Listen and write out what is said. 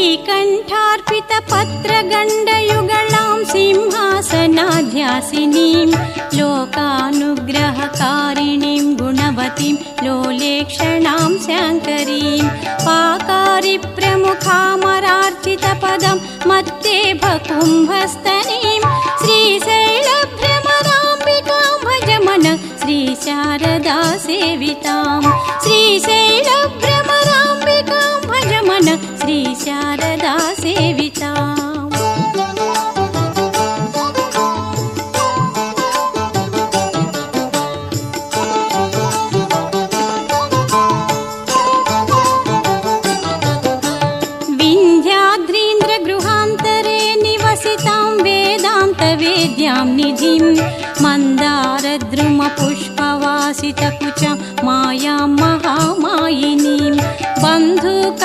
श्रीकण्ठार्पितपत्रगण्डयुगलां सिंहासनाध्यासिनीं लोकानुग्रहकारिणीं गुणवतीं लोलेक्षणां शङ्करीं पाकारिप्रमुखामरार्चितपदं मत्तेभकुम्भस्तनीं श्रीशैलभ्रमराम्बिकां भजमन श्रीशारदा सेवितां श्रीशैलभ्रमराम्बिकां भजमन श्रीशारदा सेविताम् विन्ध्याद्रीन्द्रगृहान्तरे निवसितां वेदान्तवेद्यां निधिं मन्दारद्रुमपुष्पवासितकुचं मायां महामायिनीं बन्धुक